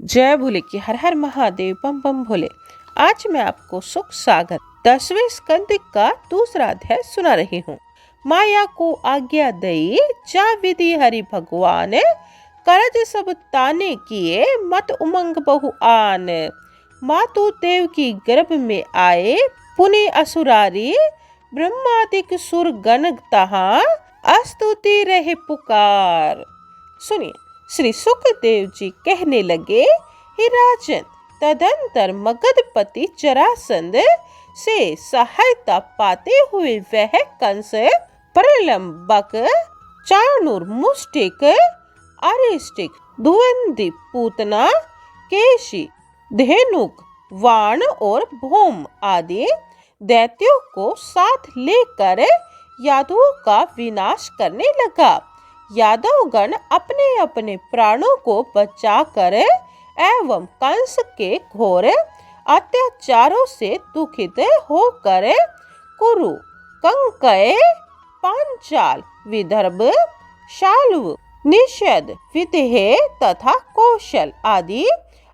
जय भोले की हर हर महादेव बम बम भोले। आज मैं आपको सुख सागर 10वें स्कंद का दूसरा अध्याय सुना रही हूँ। माया को आज्ञा दई जा विधि हरि भगवान, करज सब ताने किए मत उमंग बहु आन। मातु देव की गर्भ में आए पुनि असुरारी, ब्रह्मादिक सुर गण तहाँ अस्तुति रहे पुकार। सुनिए, श्री सुखदेव जी कहने लगे, हे राजन, तदंतर मगधपति जरासंध से सहायता पाते हुए वह कंस, प्रलंबक, चाणूर, मुष्टिक, अरिष्टिक, धुवंदी, पूतना, केशी, धेनुक, वाण और भौम आदि दैत्यों को साथ लेकर यादवों का विनाश करने लगा। यादवगण अपने अपने प्राणों को बचाकर एवं कंस के घोर अत्याचारों से दुखित होकर कुरु, कंकय, पांचाल, विदर्भ, शाल्व, निषद, विदेह तथा कौशल आदि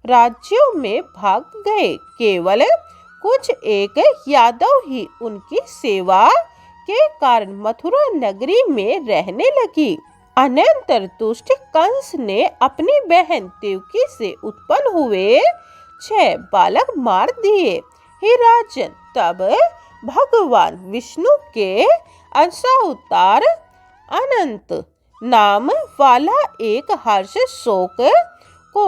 राज्यों में भाग गए। केवल कुछ एक यादव ही उनकी सेवा के कारण मथुरा नगरी में रहने लगी। अनंतर दुष्ट कंस ने अपनी बहन देवकी से उत्पन्न हुए 6 बालक मार दिए। हे राजन, तब भगवान विष्णु के अंशावतार अनंत नाम वाला एक हर्ष शोक को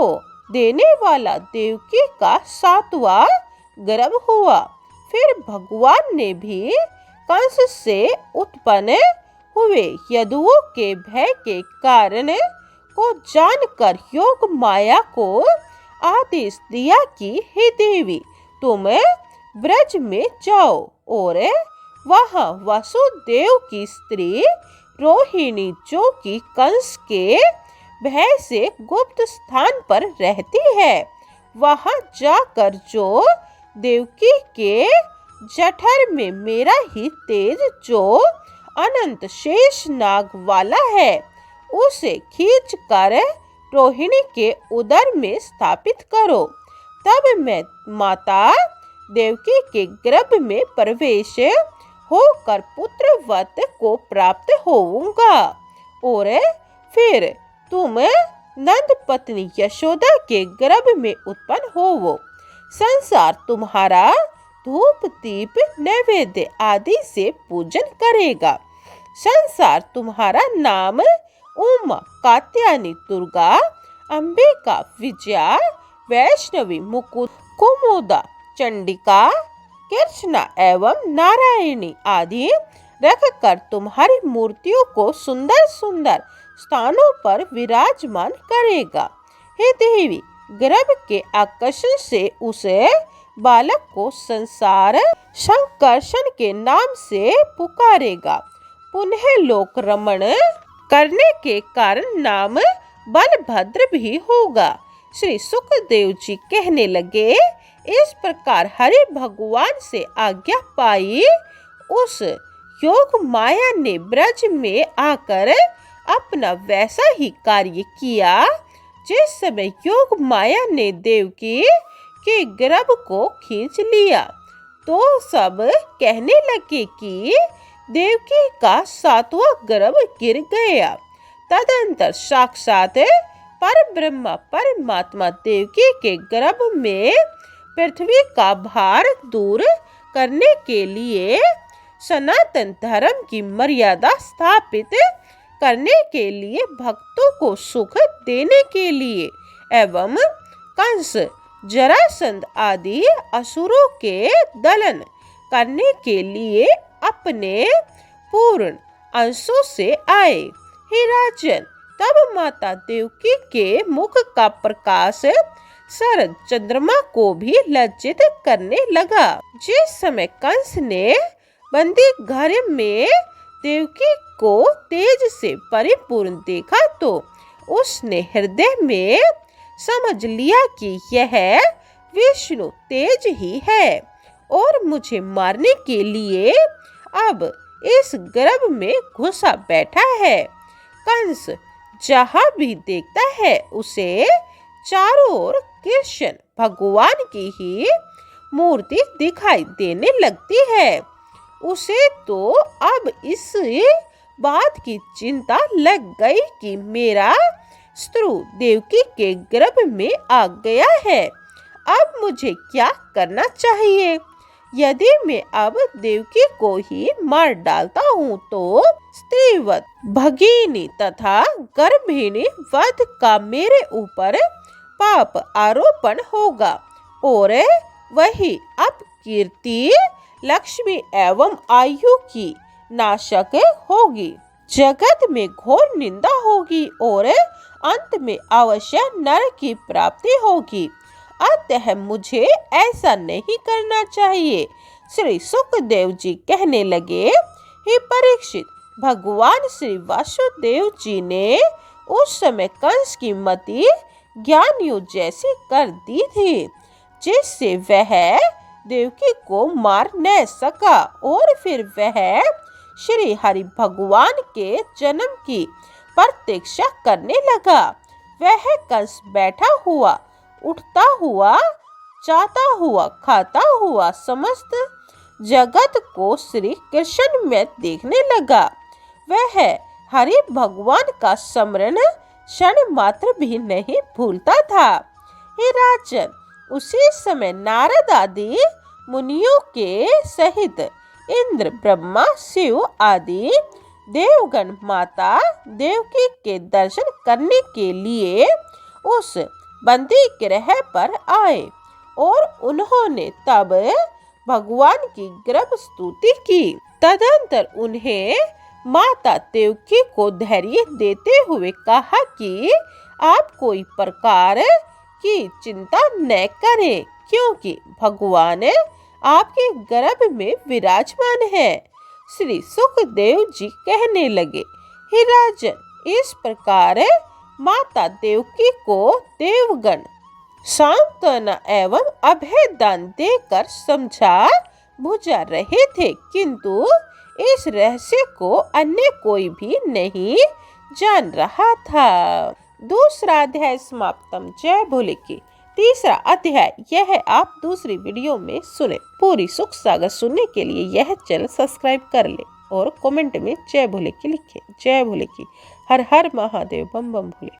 देने वाला देवकी का 7वां गर्भ हुआ। फिर भगवान ने भी कंस से उत्पन्न हुए यदुओं के भय के कारण को जानकर योग माया को आदेश दिया कि हे देवी, तुम ब्रज में जाओ और वहां वसुदेव की स्त्री रोहिणी, जो कि कंस के भय से गुप्त स्थान पर रहती है, वहां जाकर जो देवकी के जठर में मेरा ही तेज जो अनंत शेष नाग वाला है, उसे खींच कर रोहिणी के उदर में स्थापित करो। तब मैं माता देवकी के गर्भ में प्रवेश होकर पुत्रवत को प्राप्त होऊंगा और फिर तुम नंद पत्नी यशोदा के गर्भ में उत्पन्न होवो। संसार तुम्हारा धूप दीप नैवेद्य आदि से पूजन करेगा। संसार तुम्हारा नाम उमा, कात्यायनी, दुर्गा, अंबिका, विजया, वैष्णवी, मुकुट, कुमुदा, चंडिका, कृष्णा एवं नारायणी आदि रखकर तुम्हारी मूर्तियों को सुंदर सुंदर स्थानों पर विराजमान करेगा। हे देवी, गर्भ के आकर्षण से उसे बालक को संसार संकर्षण के नाम से पुकारेगा। पुनः लोक रमण करने के कारण नाम बलभद्र भी होगा। श्री सुखदेव जी कहने लगे, इस प्रकार हरि भगवान से आज्ञा पाई उस योग माया ने ब्रज में आकर अपना वैसा ही कार्य किया जिस समय योग माया ने देवकी के गर्भ को खींच लिया। तो सब कहने लगे कि देवकी का 7वां गर्भ गिर गया। तदंतर साक्षात पर ब्रह्मा परमात्मा देवकी के गर्भ में पृथ्वी का भार दूर करने के लिए, सनातन धर्म की मर्यादा स्थापित करने के लिए, भक्तों को सुख देने के लिए एवं कंस, जरासंध आदि असुरों के दलन करने के लिए अपने पूर्ण अंशों से आए। हे राजन, तब माता देवकी के मुख का प्रकाश शरद चंद्रमा को भी लज्जित करने लगा। जिस समय कंस ने बंदी घर में देवकी को तेज से परिपूर्ण देखा तो उसने हृदय में समझ लिया कि यह विष्णु तेज ही है और मुझे मारने के लिए अब इस गर्भ में घुसा बैठा है। कंस जहाँ भी देखता है उसे चारों ओर कृष्ण भगवान की ही मूर्ति दिखाई देने लगती है। उसे तो अब इस बात की चिंता लग गई कि मेरा शत्रु देवकी के गर्भ में आ गया है। अब मुझे क्या करना चाहिए? यदि मैं अब देवकी को ही मार डालता हूँ तो स्त्रीवत, भगिनी तथा गर्भिणी वध का मेरे ऊपर पाप आरोपण होगा और वही अपकीर्ति लक्ष्मी एवं आयु की नाशक होगी। जगत में घोर निंदा होगी और अंत में अवश्य नरक की प्राप्ति होगी। अतः मुझे ऐसा नहीं करना चाहिए। श्री सुखदेव जी कहने लगे, हे परीक्षित, भगवान श्री वासुदेव जी ने उस समय कंस की मति ज्ञानियों जैसी कर दी थी, जिससे वह देवकी को मार न सका और फिर वह श्री हरि भगवान के जन्म की प्रतीक्षा करने लगा। वह कंस बैठा हुआ, उठता हुआ, जाता हुआ, खाता हुआ समस्त जगत को श्री कृष्ण में देखने लगा। वह हरि भगवान का स्मरण क्षण मात्र भी नहीं भूलता था। हे राजन, उसी समय नारद आदि मुनियों के सहित इंद्र, ब्रह्मा, शिव आदि देवगण माता देवकी के दर्शन करने के लिए उस बंदी गृह पर आए और उन्होंने तब भगवान की गर्भ स्तुति की। तदंतर उन्हें माता देवकी को धैर्य देते हुए कहा कि आप कोई प्रकार की चिंता न करें, क्योंकि भगवान आपके गर्भ में विराजमान है। श्री सुखदेव जी कहने लगे, हे राजन, इस प्रकार माता देवकी को देवगण सांत्वना एवं अभय दान देकर समझा बुझा रहे थे, किंतु इस रहस्य को अन्य कोई भी नहीं जान रहा था। दूसरा अध्याय समाप्तम। जय भोले की। तीसरा अध्याय यह आप दूसरी वीडियो में सुने। पूरी सुख सागर सुनने के लिए यह चैनल सब्सक्राइब कर ले और कमेंट में जय भोले की लिखे। जय भोले की। हर हर महादेव। बम बम भोले।